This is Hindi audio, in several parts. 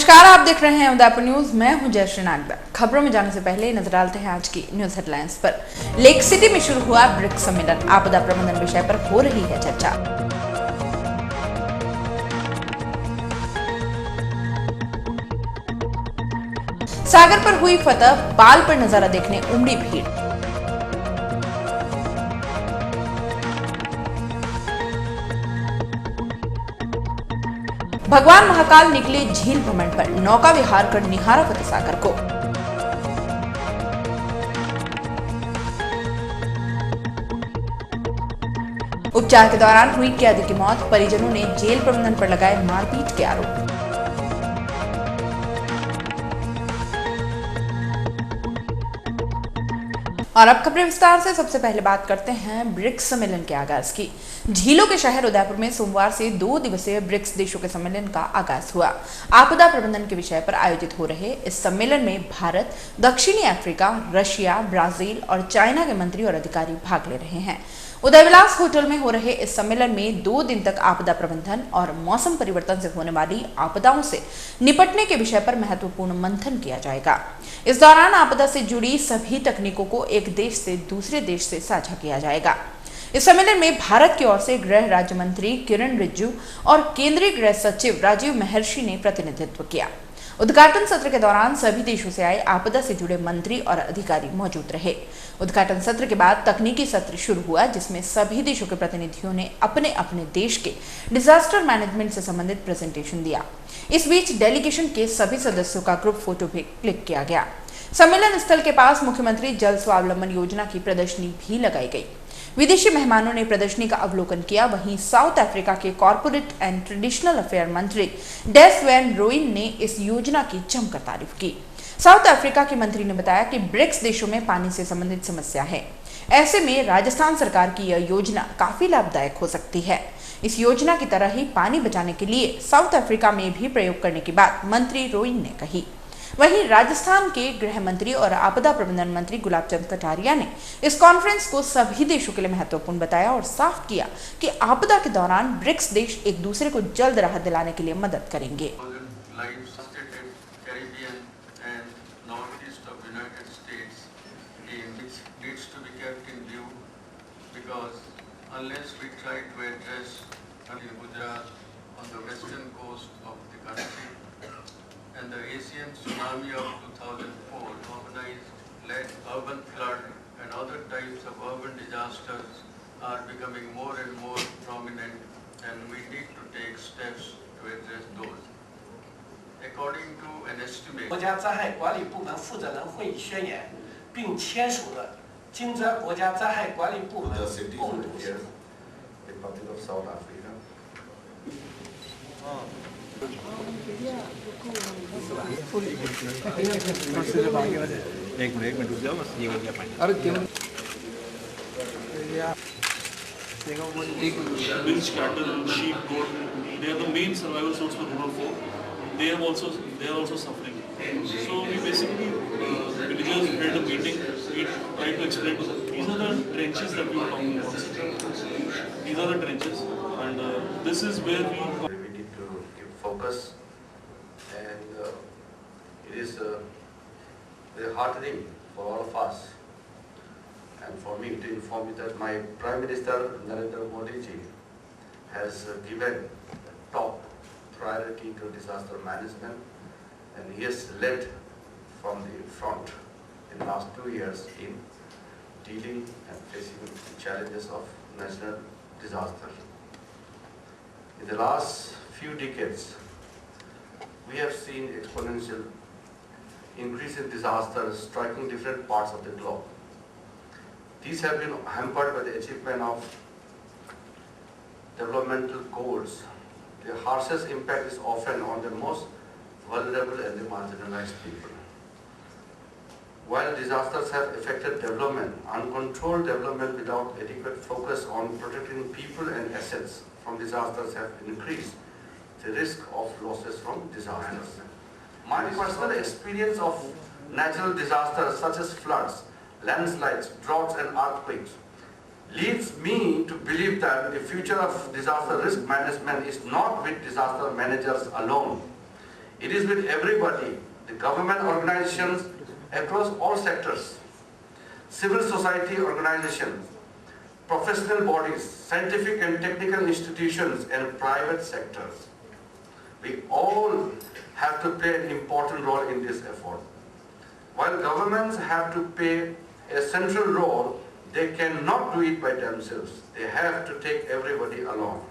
नमस्कार, आप देख रहे हैं उदयपुर न्यूज। मैं हूं जयश्री नागदा। खबरों में जाने से पहले नजर डालते हैं आज की न्यूज हेडलाइंस पर। लेक सिटी में शुरू हुआ ब्रिक्स सम्मेलन, आपदा प्रबंधन विषय पर हो रही है चर्चा। सागर पर हुई फतह, पाल पर नजारा देखने उमड़ी भीड़। भगवान महाकाल निकले झील भ्रमण पर, नौका विहार कर निहारा फतेह सागर को। उपचार के दौरान हुई कैदी की मौत, परिजनों ने जेल प्रबंधन पर लगाए मारपीट के आरोप। और अब खबरें विस्तार से। सबसे पहले बात करते हैं ब्रिक्स सम्मेलन के आगाज की। झीलों के शहर उदयपुर में सोमवार से 2 दिवसीय ब्रिक्स देशों के सम्मेलन का आगाज हुआ। आपदा प्रबंधन के विषय पर आयोजित हो रहे इस सम्मेलन में भारत, दक्षिणी अफ्रीका, रशिया, ब्राजील और चाइना के मंत्री और अधिकारी भाग ले रहे हैं। उदयविलास होटल में हो रहे इस सम्मेलन में 2 दिन तक आपदा प्रबंधन और मौसम परिवर्तन से होने वाली आपदाओं से निपटने के विषय पर महत्वपूर्ण मंथन किया जाएगा। इस दौरान आपदा से जुड़ी सभी तकनीकों को एक देश से दूसरे देश से साझा किया जाएगा। इस सम्मेलन में भारत की ओर से गृह राज्य मंत्री किरण रिजिजू और केंद्रीय गृह सचिव राजीव महर्षि ने प्रतिनिधित्व किया। उद्घाटन सत्र के दौरान सभी देशों से आए आपदा से जुड़े मंत्री और अधिकारी मौजूद रहे। उद्घाटन सत्र के बाद तकनीकी सत्र शुरू हुआ, जिसमें सभी देशों के प्रतिनिधियों ने अपने अपने देश के डिजास्टर मैनेजमेंट से संबंधित प्रेजेंटेशन दिया। इस बीच डेलीगेशन के सभी सदस्यों का ग्रुप फोटो भी क्लिक किया गया। सम्मेलन स्थल के पास मुख्यमंत्री जल स्वावलंबन योजना की प्रदर्शनी भी लगाई गई। विदेशी मेहमानों ने प्रदर्शनी का अवलोकन किया। वहीं साउथ अफ्रीका के कॉर्पोरेट एंड ट्रेडिशनल अफेयर मंत्री डेस वैन रोइन ने इस योजना की जमकर तारीफ की। साउथ अफ्रीका के मंत्री ने बताया कि ब्रिक्स देशों में पानी से संबंधित समस्या है। ऐसे में राजस्थान सरकार की यह योजना काफी लाभदायक हो सकती है। इस योजना की तरह ही पानी बचाने के लिए साउथ अफ्रीका में भी प्रयोग करने की बात मंत्री रोइन ने कही। वहीं राजस्थान के गृह मंत्री और आपदा प्रबंधन मंत्री गुलाब चंद कटारिया ने इस कॉन्फ्रेंस को सभी देशों के लिए महत्वपूर्ण बताया और साफ किया कि आपदा के दौरान ब्रिक्स देश एक दूसरे को जल्द राहत दिलाने के लिए मदद करेंगे। And the Asian tsunami of 2004 organized-led urban flood and other types of urban disasters are becoming more and more prominent, and we need to take steps to address those. According to an estimate, 国家灾害管理部门负责人会议宣言，并签署了金砖国家灾害管理部门共同协议。 Republic of South Africa. एक मिनट रुक जाओ, बस ये हो गया पानी। अरे क्यों? Milch, cattle, sheep, goat, they are the main survival source for rural folk. They are also suffering. So we basically villagers held a meeting. We tried to explain to them. These are the trenches that we were talking about. These are the trenches, and this is where we need to give focus, and it is very heartening for all of us and for me to inform you that my Prime Minister Narendra Modi ji has given top priority to disaster management, and he has led from the front in the last 2 years in dealing and facing the challenges of national disaster. In the last few decades, we have seen exponential increase in disasters striking different parts of the globe. These have been hampered by the achievement of developmental goals. The harshest impact is often on the most vulnerable and the marginalized people. While disasters have affected development, uncontrolled development without adequate focus on protecting people and assets from disasters have increased the risk of losses from disasters. My personal experience of natural disasters such as floods, landslides, droughts and earthquakes leads me to believe that the future of disaster risk management is not with disaster managers alone. It is with everybody, the government organizations across all sectors, civil society organizations, professional bodies, scientific and technical institutions, and private sectors. We all have to play an important role in this effort. While governments have to play a central role, they cannot do it by themselves. They have to take everybody along.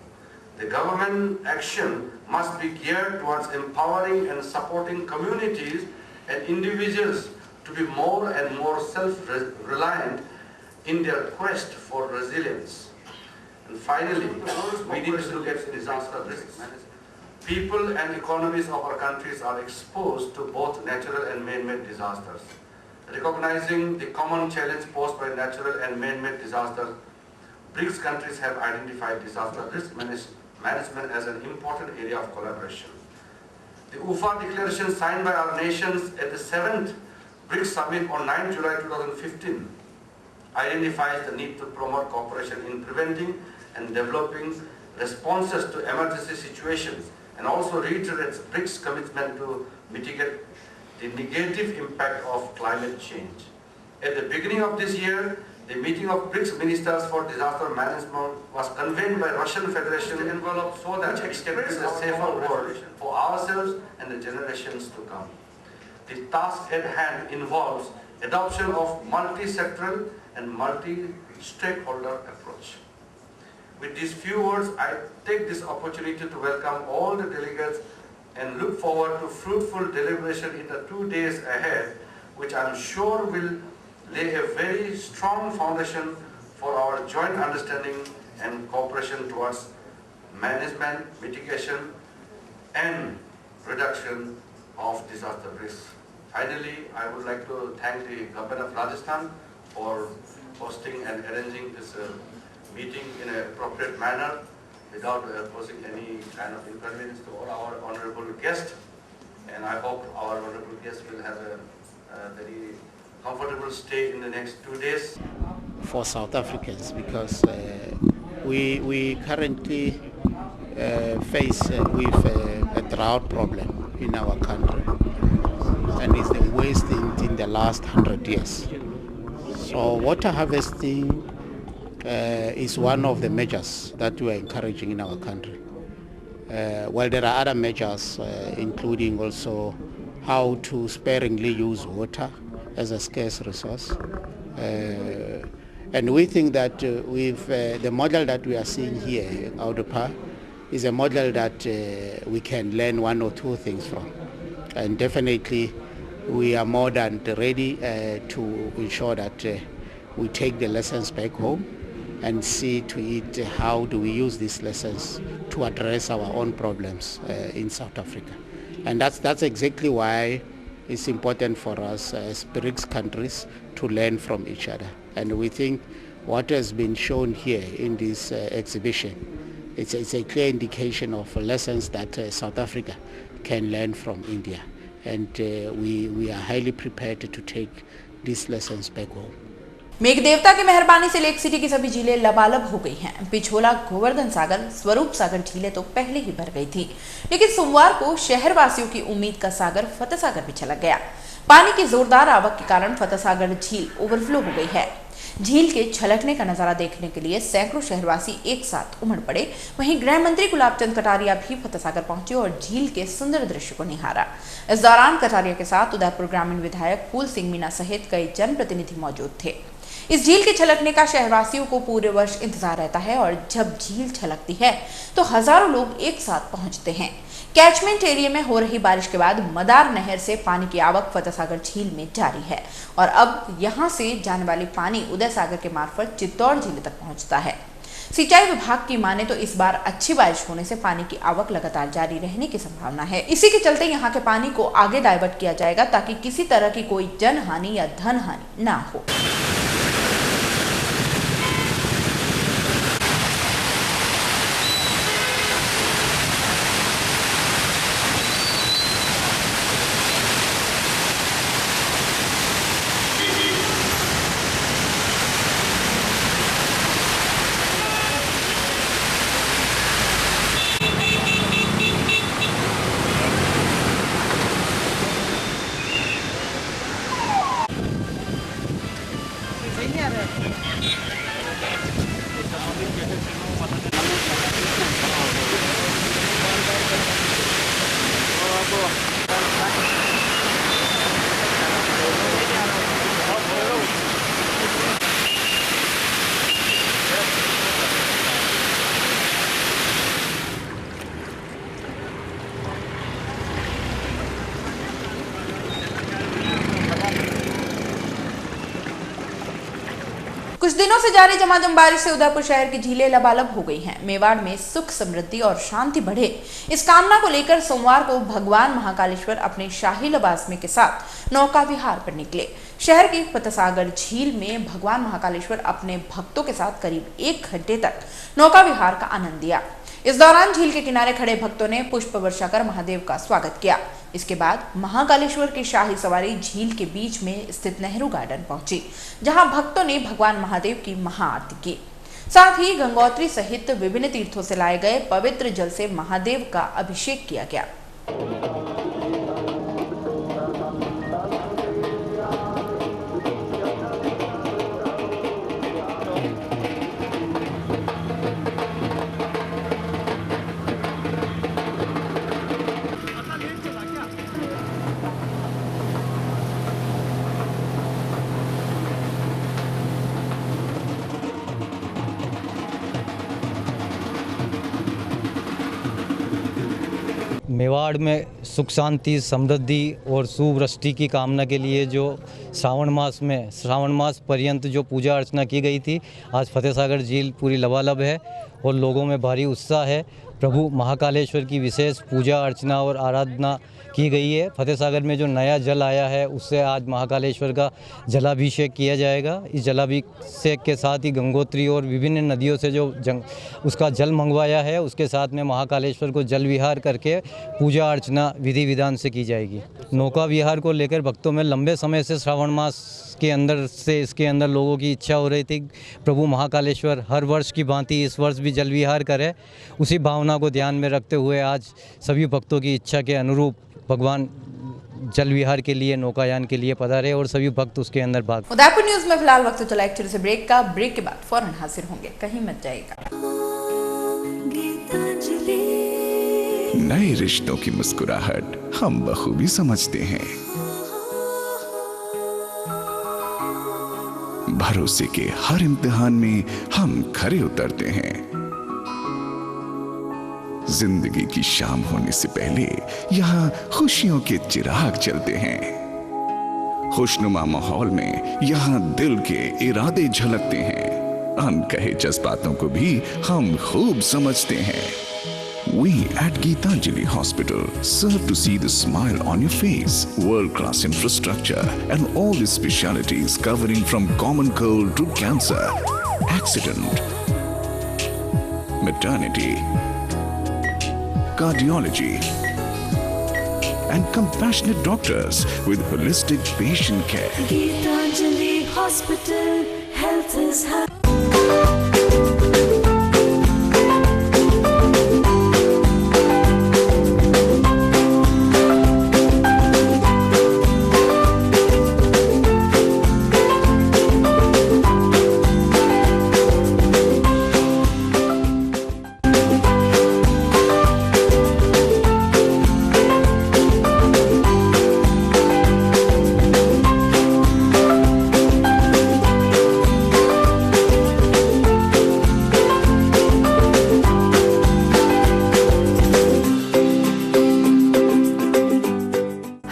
The government action must be geared towards empowering and supporting communities and individuals to be more and more self-reliant in their quest for resilience. And finally, we need to look at disaster risks. People and economies of our countries are exposed to both natural and man-made disasters. Recognizing the common challenge posed by natural and man-made disasters, BRICS countries have identified disaster risk management as an important area of collaboration. The UFA declaration signed by our nations at the 7th BRICS Summit on 9 July 2015 identifies the need to promote cooperation in preventing and developing responses to emergency situations, and also reiterates BRICS' commitment to mitigate the negative impact of climate change. At the beginning of this year, the meeting of BRICS Ministers for Disaster Management was convened by Russian Federation to envelop so that it can build a safer world for ourselves and the generations to come. The task at hand involves adoption of multi-sectoral and multi-stakeholder approach. With these few words, I take this opportunity to welcome all the delegates and look forward to fruitful deliberation in the 2 days ahead, which I am sure will lay a very strong foundation for our joint understanding and cooperation towards management, mitigation, and reduction of disaster risks. Finally, I would like to thank the government of Rajasthan for hosting and arranging this meeting in an appropriate manner without posing any kind of inconvenience to all our honorable guests. And I hope our honorable guests will have a very comfortable stay in the next 2 days. For South Africans, because we currently face with a drought problem in our country, and it's the worst in the last 100 years. So water harvesting is one of the measures that we are encouraging in our country. Well, there are other measures, including also how to sparingly use water as a scarce resource. And we think that with the model that we are seeing here, OUDPA, is a model that we can learn one or two things from. And definitely we are more than ready to ensure that we take the lessons back home and see to it how do we use these lessons to address our own problems in South Africa. And that's exactly why it's important for us as BRICS countries to learn from each other. And we think what has been shown here in this exhibition, it's a clear indication of lessons that South Africa can learn from India. And we are highly prepared to take these lessons back home. मेघ देवता की मेहरबानी से लेक सिटी की सभी झीलें लबालब हो गई हैं। पिछोला, गोवर्धन सागर, स्वरूप सागर झीलें तो पहले ही भर गई थी, लेकिन सोमवार को शहर वासियों की उम्मीद का सागर फतेह सागर भी छलक गया। पानी की जोरदार आवक के कारण फतेह सागर झील ओवरफ्लो हो गई है। झील के छलकने का नजारा देखने के लिए सैकड़ों शहरवासी एक साथ उमड़ पड़े। वहीं गृह मंत्री गुलाब चंद कटारिया भी फतेह सागर पहुंचे और झील के सुंदर दृश्य को निहारा। इस दौरान कटारिया के साथ उदयपुर ग्रामीण विधायक फूल सिंह मीणा सहित कई जनप्रतिनिधि मौजूद थे। इस झील के छलकने का शहरवासियों को पूरे वर्ष इंतजार रहता है और जब झील छलकती है तो हजारों लोग एक साथ पहुंचते हैं। कैचमेंट एरिया में हो रही बारिश के बाद मदार नहर से पानी की आवक फतेह सागर झील में जारी है और अब यहां से जाने वाली पानी उदय सागर के मार्फत चित्तौड़ झील तक पहुंचता है। सिंचाई विभाग की माने तो इस बार अच्छी बारिश होने से पानी की आवक लगातार जारी रहने की संभावना है। इसी के चलते यहाँ के पानी को आगे डाइवर्ट किया जाएगा ताकि किसी तरह की कोई जनहानि या धन हानि ना हो। कुछ दिनों से जारी झमाझम बारिश से उदयपुर शहर की झीलें लबालब हो गई हैं। मेवाड़ में सुख समृद्धि और शांति बढ़े, इस कामना को लेकर सोमवार को भगवान महाकालेश्वर अपने शाही लवाजमे के साथ नौका विहार पर निकले। शहर की फतेहसागर झील में भगवान महाकालेश्वर अपने भक्तों के साथ करीब 1 घंटे तक नौका विहार का आनंद लिया। इस दौरान झील के किनारे खड़े भक्तों ने पुष्प वर्षा कर महादेव का स्वागत किया। इसके बाद महाकालेश्वर की शाही सवारी झील के बीच में स्थित नेहरू गार्डन पहुंची, जहां भक्तों ने भगवान महादेव की महाआरती की। साथ ही गंगोत्री सहित विभिन्न तीर्थों से लाए गए पवित्र जल से महादेव का अभिषेक किया गया। मेवाड़ में सुख शांति समृद्धि और सुवृष्टि की कामना के लिए जो श्रावण मास पर्यंत जो पूजा अर्चना की गई थी, आज फतेहसागर झील पूरी लबालब है और लोगों में भारी उत्साह है। प्रभु महाकालेश्वर की विशेष पूजा अर्चना और आराधना की गई है। फतेहसागर में जो नया जल आया है उससे आज महाकालेश्वर का जलाभिषेक किया जाएगा। इस जलाभिषेक के साथ ही गंगोत्री और विभिन्न नदियों से जो उसका जल मंगवाया है, उसके साथ में महाकालेश्वर को जल विहार करके पूजा अर्चना विधि विधान से की जाएगी। नौका विहार को लेकर भक्तों में लंबे समय से श्रावण मास के अंदर से इसके अंदर लोगों की इच्छा हो रही थी प्रभु महाकालेश्वर हर वर्ष की भांति इस वर्ष भी जल विहार करे। उसी भावना को ध्यान में रखते हुए आज सभी भक्तों की इच्छा के अनुरूप भगवान जल विहार के लिए नौकायान के लिए पधारे और सभी भक्त उसके अंदर भाग। उदयपुर न्यूज में फिलहाल वक्त चला एक छोटे से ब्रेक का। ब्रेक के बाद फौरन हाजिर होंगे, कहीं मत जाइएगा। नए रिश्तों की मुस्कुराहट हम बखूबी समझते हैं। भरोसे के हर इम्तिहान में हम खरे उतरते हैं। जिंदगी की शाम होने से पहले यहाँ खुशियों के चिराग जलते हैं। खुशनुमा माहौल में यहाँ दिल के इरादे झलकते हैं। अनकहे जज्बातों को भी हम खूब समझते हैं। We at Geetanjali Hospital serve to see the smile on your face. World-class infrastructure and all the specialities covering from common cold to cancer, accident, maternity, cardiology, and compassionate doctors with holistic patient care. Geetanjali Hospital, health is happy.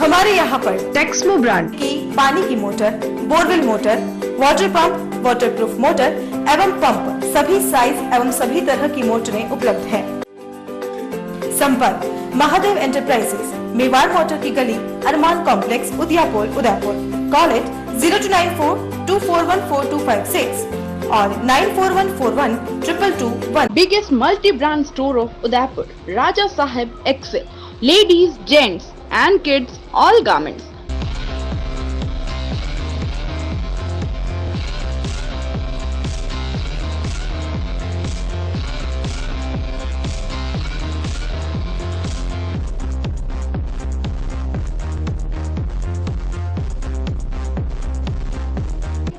हमारे यहाँ पर टेक्समो ब्रांड की पानी की motor, borewell motor, water pump, waterproof motor एवं पंप सभी साइज एवं सभी तरह की मोटरें उपलब्ध हैं। संपर्क महादेव एंटरप्राइजेस, मेवाड़ मोटर की गली, अरमान कॉम्प्लेक्स, उदयपुर। कॉल इट 0294241426 और 9414122221। Biggest multi-brand store of Udaipur, Raja Sahib Excel, ladies, gents and kids, all garments.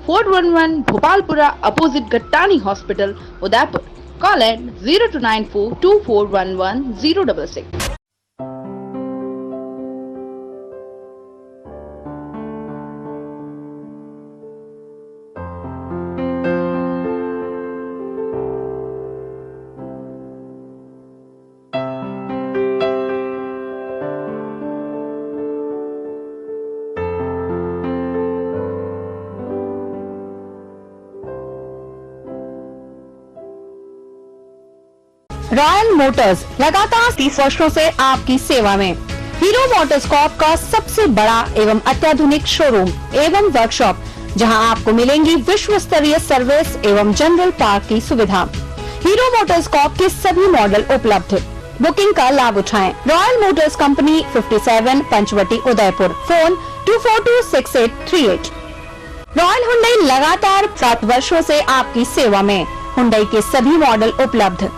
Fort 11 Bhopalpura opposite Gattani Hospital, Udaipur. Call at 029424110066. Royal Motors लगातार 30 वर्षों से आपकी सेवा में। हीरो मोटर्स कॉर्प का सबसे बड़ा एवं अत्याधुनिक शोरूम एवं वर्कशॉप, जहां आपको मिलेंगी विश्व स्तरीय सर्विस एवं जनरल पार्क की सुविधा। हीरो मोटर्स कॉर्प के सभी मॉडल उपलब्ध। बुकिंग का लाभ उठाएं। Royal Motors company 57 Panchavati Udaipur. Phone 2426-838। Royal Hyundai लगातार 7 वर्षों से आपकी सेवा में। हुंडई के सभी मॉडल उपलब्ध।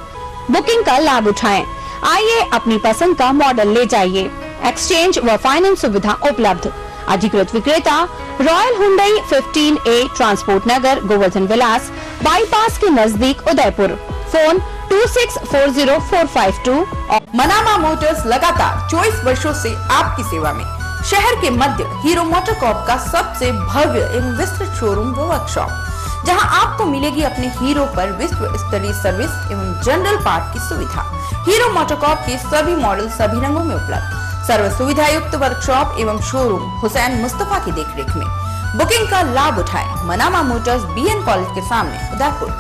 बुकिंग का लाभ उठाएं। आइए अपनी पसंद का मॉडल ले जाइए। एक्सचेंज व फाइनेंस सुविधा उपलब्ध। अधिकृत विक्रेता रॉयल हुंडई 15A ट्रांसपोर्ट नगर, गोवर्धन विलास, बाईपास के नजदीक उदयपुर। फोन 2640-452। मनामा मोटर्स लगातार 24 वर्षों से आपकी सेवा में। शहर के मध्य हीरो मोटर कॉर्प का सबसे भव्य एवं विस्तृत शोरूम व वर्कशॉप, जहां आपको मिलेगी अपने हीरो पर विश्व स्तरीय सर्विस एवं जनरल पार्ट की सुविधा। हीरो मोटर कॉर्प के सभी मॉडल सभी रंगों में उपलब्ध। सर्व सुविधा युक्त वर्कशॉप एवं शोरूम हुसैन मुस्तफा की देखरेख में। बुकिंग का लाभ उठाएं। मनामा मोटर्स BN कॉलेज के सामने उदयपुर।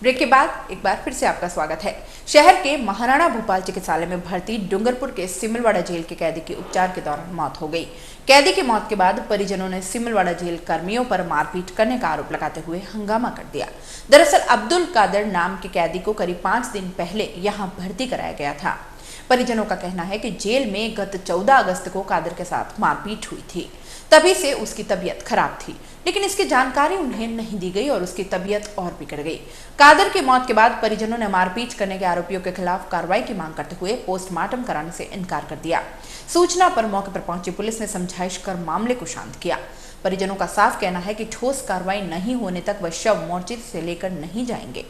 ब्रेक के बाद एक बार फिर से आपका स्वागत है। शहर के महाराणा भूपाल चिकित्सालय में भर्ती डूंगरपुर के सिमलवाड़ा जेल के कैदी की उपचार के दौरान मौत हो गई। कैदी की मौत के बाद परिजनों ने सिमलवाड़ा जेल कर्मियों पर मारपीट करने का आरोप लगाते हुए हंगामा कर दिया। दरअसल अब्दुल कादर नाम के कैदी को करीब 5 दिन पहले यहां भर्ती कराया गया था। परिजनों का कहना है कि जेल में गत 14 अगस्त को कादर के साथ मारपीट हुई थी, तभी से उसकी तबीयत खराब थी, लेकिन इसकी जानकारी उन्हें नहीं दी गई और उसकी तबीयत और बिगड़ गई। कादर की मौत के बाद परिजनों ने मारपीट करने के आरोपियों के खिलाफ कार्रवाई की मांग करते हुए पोस्टमार्टम कराने से इनकार कर दिया। सूचना पर मौके पर पहुंची पुलिस ने समझाइश कर मामले को शांत किया। परिजनों का साफ कहना है कि ठोस कार्रवाई नहीं होने तक वह शव मोर्चे से लेकर नहीं जाएंगे।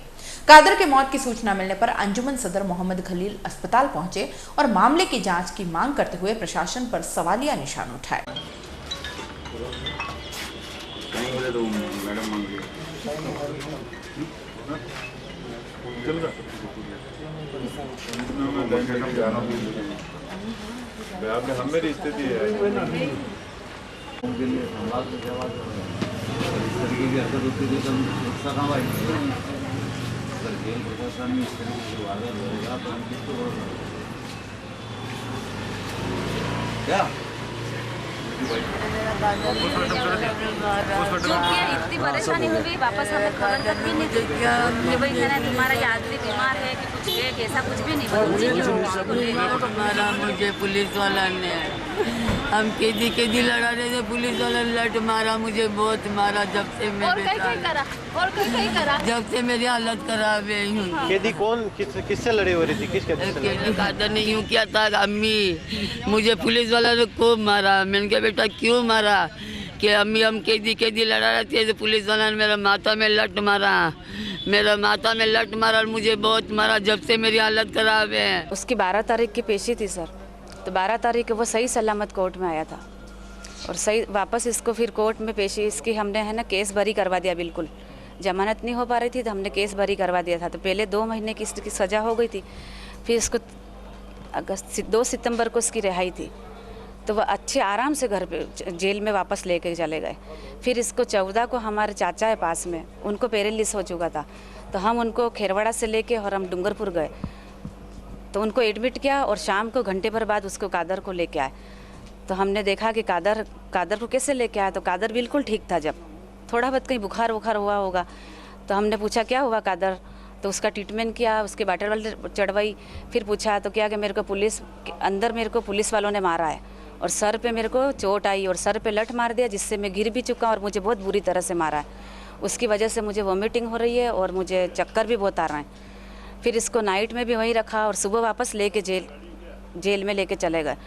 कादर के मौत की सूचना मिलने पर अंजुमन सदर मोहम्मद खलील अस्पताल पहुंचे और मामले की जांच की मांग करते हुए प्रशासन पर सवालिया निशान उठाए। आपने हम मेरी स्थिति है क्या इतनी परेशानी हो गई, वापस हमें खबर तक भी नहीं दी कि भाई है तुम्हारा ये आदमी बीमार है कि कुछ है कि ऐसा कुछ भी नहीं मारा मुझे पुलिस वाला ने। हम केदी लड़ा रहे थे, पुलिस वाला लट मारा मुझे, बहुत मारा। जब से जब से मेरी हालत खराब है। केदी कौन किससे लड़े हो रही थी? किस कादर ने यूँ किया था, अम्मी मुझे पुलिस वाला ने खूब मारा। मैंने कहा बेटा क्यों मारा? कि अम्मी हम केदी लड़ा रहे थे तो पुलिस वाला ने मेरा माथा में लट मारा, और मुझे बहुत मारा। जब से मेरी हालत खराब है। उसकी 12 तारीख की पेशी थी सर, तो 12 तारीख को वो सही सलामत कोर्ट में आया था और सही वापस इसको फिर कोर्ट में पेशी इसकी हमने है ना केस भरी करवा दिया। बिल्कुल जमानत नहीं हो पा रही थी तो हमने केस भरी करवा दिया था। तो पहले 2 महीने की इसकी सज़ा हो गई थी, फिर इसको 2 सितंबर को इसकी रिहाई थी। तो वह अच्छे आराम से घर पे जेल में वापस लेके चले गए। फिर इसको 14 को हमारे चाचा है पास में, उनको पैरालिसिस हो चुका था, तो हम उनको खेरवाड़ा से लेके और हम डूंगरपुर गए, तो उनको एडमिट किया और शाम को घंटे भर बाद उसको कादर को लेके आए। तो हमने देखा कि कादर को कैसे लेके आया, तो कादर बिल्कुल ठीक था। जब थोड़ा बहुत कहीं बुखार हुआ होगा तो हमने पूछा क्या हुआ कादर, तो उसका ट्रीटमेंट किया, उसके बाटर चढ़वाई। फिर पूछा तो क्या कि मेरे को पुलिस वालों ने मारा है और सर पे मेरे को चोट आई और सर पे लठ मार दिया, जिससे मैं गिर भी चुका और मुझे बहुत बुरी तरह से मारा है। उसकी वजह से मुझे वॉमिटिंग हो रही है और मुझे चक्कर भी बहुत आ रहा है। फिर इसको नाइट में भी वहीं रखा और सुबह वापस लेके जेल में लेके चले गए।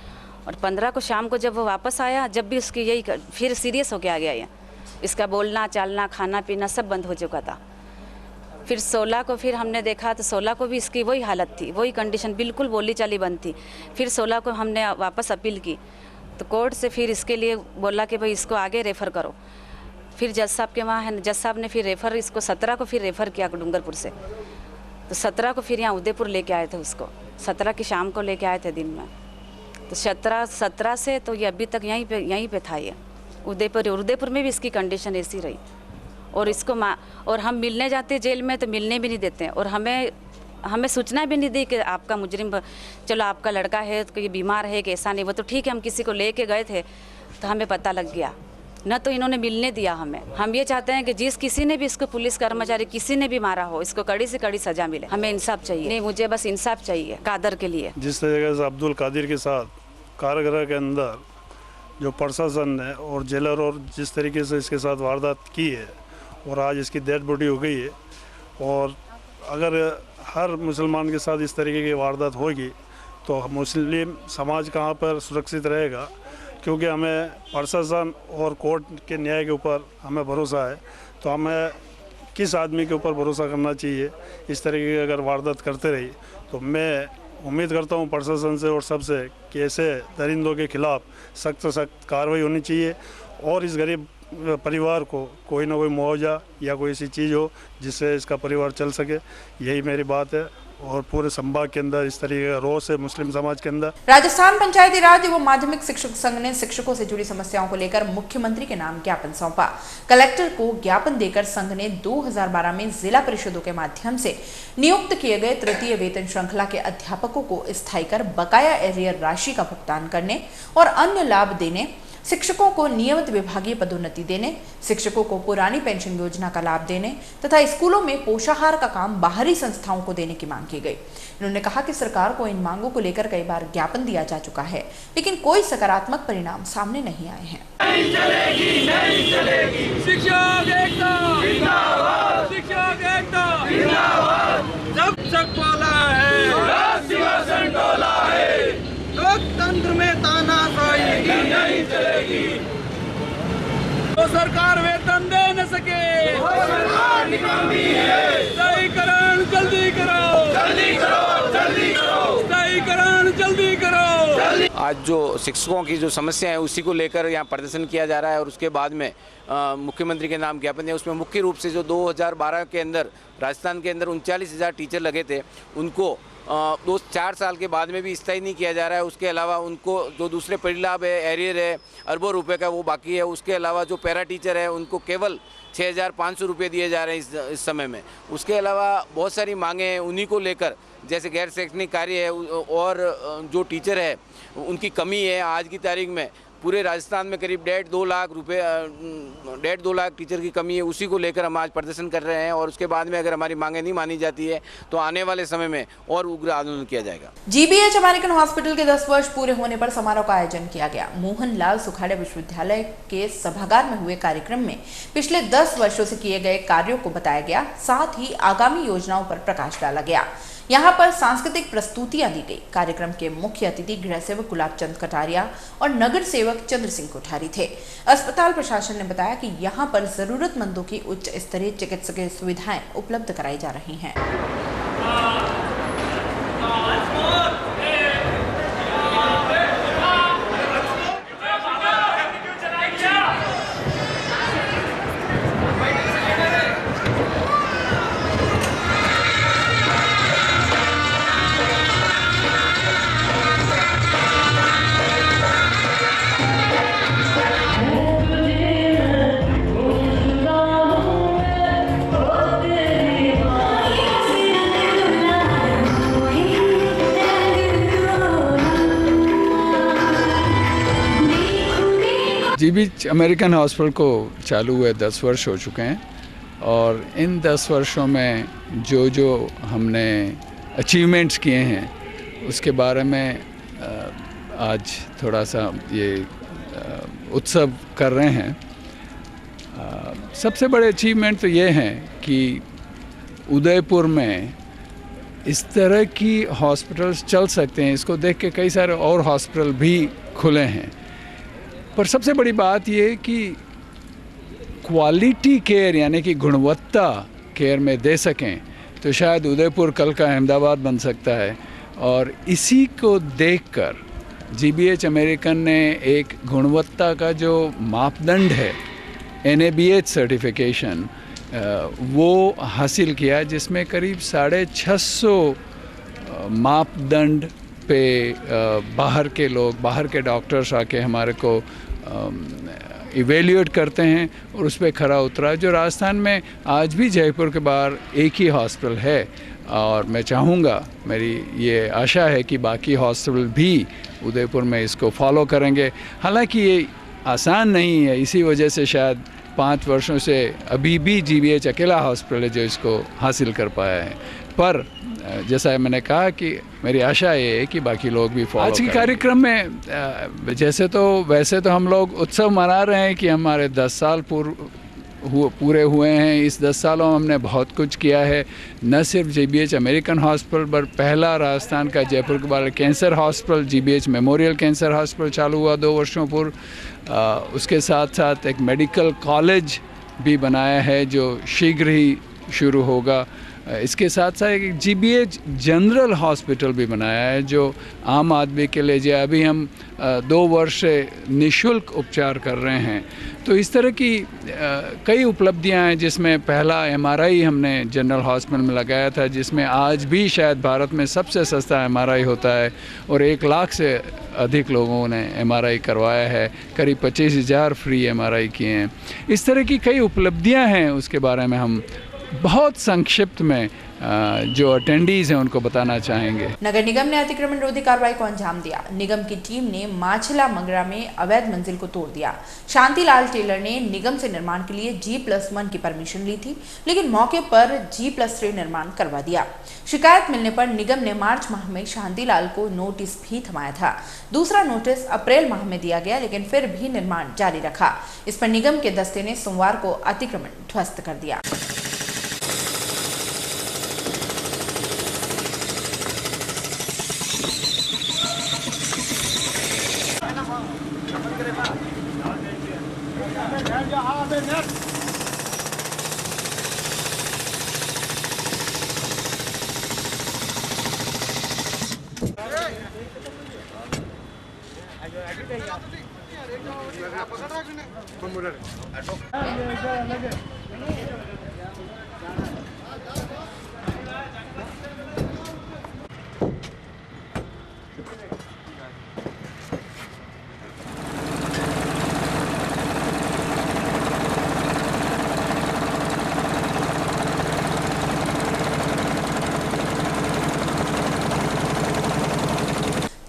और 15 को शाम को जब वो वापस आया, जब भी उसकी यही फिर सीरियस हो के आ गया ये, इसका बोलना चालना खाना पीना सब बंद हो चुका था। फिर 16 को फिर हमने देखा तो 16 को भी इसकी वही हालत थी, वही कंडीशन, बिल्कुल बोली चाली बंद थी। फिर 16 को हमने वापस अपील की तो कोर्ट से फिर इसके लिए बोला कि भाई इसको आगे रेफ़र करो। फिर जज साहब के वहाँ है, जज साहब ने फिर रेफ़र इसको 17 को फिर रेफ़र किया डूंगरपुर से। तो 17 को फिर यहाँ उदयपुर लेके आए थे उसको, 17 की शाम को लेके आए थे दिन में। तो 17 से तो ये अभी तक यहीं पे था ये उदयपुर में भी इसकी कंडीशन ऐसी रही। और इसको और हम मिलने जाते जेल में तो मिलने भी नहीं देते, और हमें सूचना भी नहीं दी कि आपका मुजरिम, चलो आपका लड़का है तो ये बीमार है कि ऐसा नहीं, वो तो ठीक है, हम किसी को लेके गए थे तो हमें पता लग गया, न तो इन्होंने मिलने दिया हमें। हम ये चाहते हैं कि जिस किसी ने भी इसको, पुलिस कर्मचारी किसी ने भी मारा हो, इसको कड़ी से कड़ी सजा मिले। हमें इंसाफ चाहिए, नहीं मुझे बस इंसाफ चाहिए कादर के लिए। जिस तरीके से अब्दुल कादिर के साथ कारागृह के अंदर जो प्रशासन ने और जेलर और जिस तरीके से इसके साथ वारदात की है, और आज इसकी डेड बॉडी हो गई है, और अगर हर मुसलमान के साथ इस तरीके की वारदात होगी तो मुस्लिम समाज कहाँ पर सुरक्षित रहेगा? क्योंकि हमें प्रशासन और कोर्ट के न्याय के ऊपर हमें भरोसा है, तो हमें किस आदमी के ऊपर भरोसा करना चाहिए? इस तरीके की अगर वारदात करते रही तो मैं उम्मीद करता हूँ प्रशासन से और सबसे कि ऐसे दरिंदों के खिलाफ सख्त कार्रवाई होनी चाहिए, और इस गरीब परिवार को कोई ना कोई मुआवजा या कोई ऐसी चीज़ हो जिससे इसका परिवार चल सके। यही मेरी बात है, और पूरे संभाग के अंदर इस तरीके का रोष है मुस्लिम समाज के अंदर। राजस्थान पंचायती राज एवं माध्यमिक शिक्षक संघ ने शिक्षकों से जुड़ी समस्याओं को लेकर मुख्यमंत्री के नाम ज्ञापन सौंपा। कलेक्टर को ज्ञापन देकर संघ ने 2012 में जिला परिषदों के माध्यम से नियुक्त किए गए तृतीय वेतन श्रृंखला के अध्यापकों को स्थायी कर बकाया एरियर राशि का भुगतान करने और अन्य लाभ देने, शिक्षकों को नियमित विभागीय पदोन्नति देने, शिक्षकों को पुरानी पेंशन योजना का लाभ देने तथा स्कूलों में पोषाहार का काम बाहरी संस्थाओं को देने की मांग की गई। उन्होंने कहा कि सरकार को इन मांगों को लेकर कई बार ज्ञापन दिया जा चुका है, लेकिन कोई सकारात्मक परिणाम सामने नहीं आए हैं। नहीं चलेगी, नहीं चलेगी। शिक्षक एकता जिंदाबाद, शिक्षक एकता जिंदाबाद। जब तक बोला है सिंहासन डोला है, लोकतंत्र में तानाशाही नहीं चलेगी। तो सरकार वेतन दे न सके, सरकार निकामी है। स्थायीकरण जल्दी करो, जल्दी करो, जल्दी करो। स्थायीकरण जल्दी करो। आज जो शिक्षकों की जो समस्या है उसी को लेकर यहाँ प्रदर्शन किया जा रहा है, और उसके बाद में मुख्यमंत्री के नाम ज्ञापन है। उसमें मुख्य रूप से जो 2012 के अंदर राजस्थान के अंदर 39,000 टीचर लगे थे, उनको 4 साल के बाद में भी स्थायी नहीं किया जा रहा है। उसके अलावा उनको जो दूसरे परिलाभ है, एरियर है, अरबों रुपए का वो बाकी है। उसके अलावा जो पैरा टीचर है उनको केवल 6,500 रुपये दिए जा रहे हैं इस समय में। उसके अलावा बहुत सारी मांगे हैं, उन्हीं को लेकर जैसे गैर शैक्षणिक कार्य है और जो टीचर है उनकी कमी है। आज की तारीख में पूरे राजस्थान में करीब 1.5-2 लाख टीचर की कमी है। उसी को लेकर हम आज प्रदर्शन कर रहे हैं, और उसके बाद में अगर हमारी मांगे नहीं मानी जाती है तो आने वाले समय में और उग्र आंदोलन किया जाएगा। जीबीएच अमेरिकन हॉस्पिटल के 10 वर्ष पूरे होने पर समारोह का आयोजन किया गया। मोहनलाल सुखाड़िया विश्वविद्यालय के सभागार में हुए कार्यक्रम में पिछले 10 वर्षों से किए गए कार्यों को बताया गया, साथ ही आगामी योजनाओं पर प्रकाश डाला गया। यहाँ पर सांस्कृतिक प्रस्तुतियां दी गई। कार्यक्रम के मुख्य अतिथि गृह सेवक गुलाब चंद कटारिया और नगर सेवक चंद्र सिंह कोठारी थे। अस्पताल प्रशासन ने बताया कि यहाँ पर जरूरतमंदों की उच्च स्तरीय चिकित्सकीय सुविधाएं उपलब्ध कराई जा रही हैं। जीबीएच अमेरिकन हॉस्पिटल को चालू हुए 10 वर्ष हो चुके हैं, और इन 10 वर्षों में जो हमने अचीवमेंट्स किए हैं उसके बारे में आज थोड़ा सा ये उत्सव कर रहे हैं। सबसे बड़े अचीवमेंट तो ये हैं कि उदयपुर में इस तरह की हॉस्पिटल्स चल सकते हैं, इसको देख के कई सारे और हॉस्पिटल भी खुले हैं। पर सबसे बड़ी बात ये कि क्वालिटी केयर यानी कि गुणवत्ता केयर में दे सकें तो शायद उदयपुर कल का अहमदाबाद बन सकता है। और इसी को देखकर जीबीएच अमेरिकन ने एक गुणवत्ता का जो मापदंड है NABH सर्टिफिकेशन, वो हासिल किया जिसमें करीब 650 मापदंड पे बाहर के लोग, बाहर के डॉक्टर्स आके हमारे को इवेल्यूएट करते हैं और उस पर खरा उतरा। जो राजस्थान में आज भी जयपुर के बाहर एक ही हॉस्पिटल है और मैं चाहूँगा, मेरी ये आशा है कि बाकी हॉस्पिटल भी उदयपुर में इसको फॉलो करेंगे। हालांकि ये आसान नहीं है, इसी वजह से शायद 5 वर्षों से अभी भी GBH अकेला हॉस्पिटल है जो इसको हासिल कर पाया है। पर जैसा मैंने कहा कि मेरी आशा ये है कि बाकी लोग भी फॉलो। आज के कार्यक्रम में वैसे तो हम लोग उत्सव मना रहे हैं कि हमारे 10 साल पूरे हुए हैं। इस 10 सालों में हमने बहुत कुछ किया है, न सिर्फ GBH अमेरिकन हॉस्पिटल पर पहला राजस्थान का जयपुर के बारे cancer hospital GBH memorial cancer hospital चालू हुआ 2 वर्षों पूर्व। उसके साथ साथ एक मेडिकल कॉलेज भी बनाया है जो शीघ्र ही शुरू होगा। इसके साथ साथ एक GBH जनरल हॉस्पिटल भी बनाया है जो आम आदमी के लिए जो अभी हम 2 वर्ष से निःशुल्क उपचार कर रहे हैं। तो इस तरह की कई उपलब्धियां हैं, जिसमें पहला MRI हमने जनरल हॉस्पिटल में लगाया था, जिसमें आज भी शायद भारत में सबसे सस्ता MRI होता है और 1 लाख से अधिक लोगों ने MRI करवाया है, करीब 25,000 फ्री MRI किए हैं। इस तरह की कई उपलब्धियां हैं, उसके बारे में हम बहुत संक्षिप्त में जो अटेंडीज हैं उनको बताना चाहेंगे। नगर निगम ने अतिक्रमण रोधी कार्रवाई को अंजाम दिया। निगम की टीम ने माछला मंगरा में अवैध मंजिल को तोड़ दिया। शांतिलाल टेलर ने निगम से निर्माण के लिए G+1 की परमिशन ली थी, लेकिन मौके पर G+3 निर्माण करवा दिया। शिकायत मिलने पर निगम ने मार्च माह में शांतिलाल को नोटिस भी थमाया था। दूसरा नोटिस अप्रैल माह में दिया गया, लेकिन फिर भी निर्माण जारी रखा। इस पर निगम के दस्ते ने सोमवार को अतिक्रमण ध्वस्त कर दिया।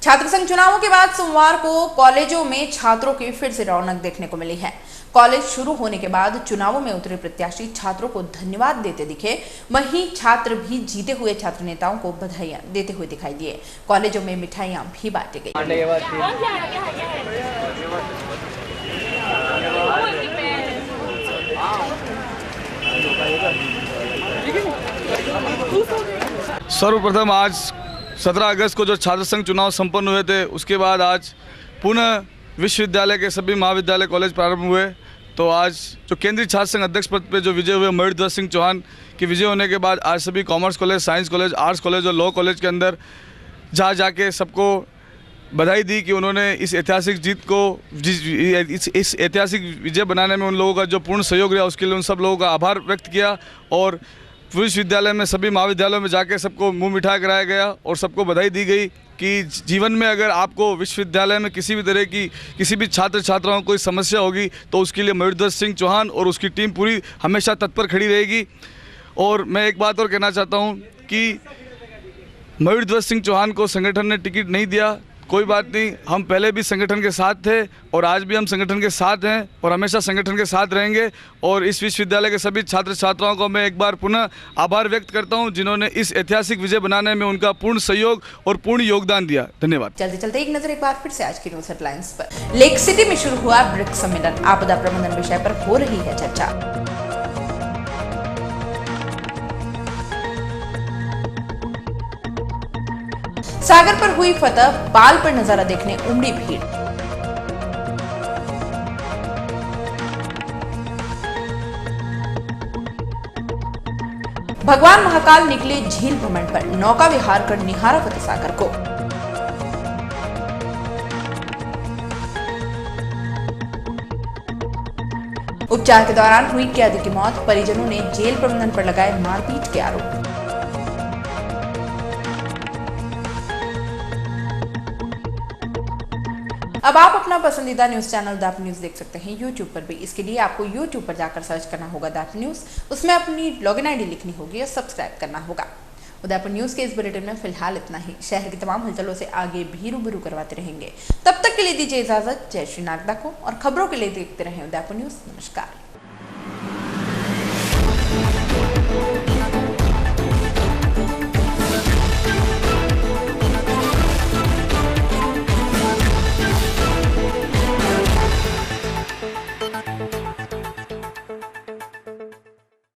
छात्र संघ चुनावों के बाद सोमवार को कॉलेजों में छात्रों की फिर से रौनक देखने को मिली है। कॉलेज शुरू होने के बाद चुनावों में उतरे प्रत्याशी छात्रों को धन्यवाद देते दिखे, वहीं छात्र भी जीते हुए छात्र नेताओं को बधाइयां देते हुए दिखाई दिए। कॉलेजों में मिठाइयां भी बांटी गई। सर्वप्रथम आज 17 अगस्त को जो छात्र संघ चुनाव संपन्न हुए थे, उसके बाद आज पुनः विश्वविद्यालय के सभी महाविद्यालय कॉलेज प्रारंभ हुए। तो आज जो केंद्रीय छात्र संघ अध्यक्ष पद पे जो विजय हुए मयूर ध्वज सिंह चौहान के विजय होने के बाद आज सभी commerce college, science college, arts college और लॉ कॉलेज के अंदर जाके सबको बधाई दी कि उन्होंने इस ऐतिहासिक जीत को, इस ऐतिहासिक विजय बनाने में उन लोगों का जो पूर्ण सहयोग रहा, उसके लिए उन सब लोगों का आभार व्यक्त किया। और विश्वविद्यालय में सभी महाविद्यालयों में जाके सबको मुंह मिठाई कराया गया और सबको बधाई दी गई कि जीवन में अगर आपको विश्वविद्यालय में किसी भी तरह की किसी भी छात्र छात्राओं को कोई समस्या होगी तो उसके लिए मयूर ध्वज सिंह चौहान और उसकी टीम पूरी हमेशा तत्पर खड़ी रहेगी। और मैं एक बात और कहना चाहता हूँ कि मयूर ध्वज सिंह चौहान को संगठन ने टिकट नहीं दिया, कोई बात नहीं, हम पहले भी संगठन के साथ थे और आज भी हम संगठन के साथ हैं और हमेशा संगठन के साथ रहेंगे। और इस विश्वविद्यालय के सभी छात्र छात्राओं को मैं एक बार पुनः आभार व्यक्त करता हूं, जिन्होंने इस ऐतिहासिक विजय बनाने में उनका पूर्ण सहयोग और पूर्ण योगदान दिया। धन्यवाद। चलते चलते एक नजर एक बार फिर से आज की न्यूज हेडलाइंस पर। लेक सिटी में शुरू हुआ ब्रिक्स सम्मेलन, आपदा प्रबंधन विषय पर हो रही है चर्चा। सागर पर हुई फतह, बाल पर नजारा देखने उमड़ी भीड़। भगवान महाकाल निकले झील भ्रमण पर, नौका विहार कर निहारा फतह सागर को। उपचार के दौरान हुई कैदी की मौत, परिजनों ने जेल प्रबंधन पर लगाए मारपीट के आरोप। अब आप अपना पसंदीदा न्यूज चैनल उदयपुर न्यूज देख सकते हैं यूट्यूब पर भी। इसके लिए आपको यूट्यूब पर जाकर सर्च करना होगा उदयपुर न्यूज, उसमें अपनी लॉगिन आईडी लिखनी होगी और सब्सक्राइब करना होगा। उदयपुर न्यूज के इस बुलेटिन में फिलहाल इतना ही। शहर की तमाम हलचलों से आगे भी रूबरू करवाते रहेंगे। तब तक के लिए दीजिए इजाजत। जय श्री नागदा को और खबरों के लिए देखते रहें उदयपुर न्यूज। नमस्कार।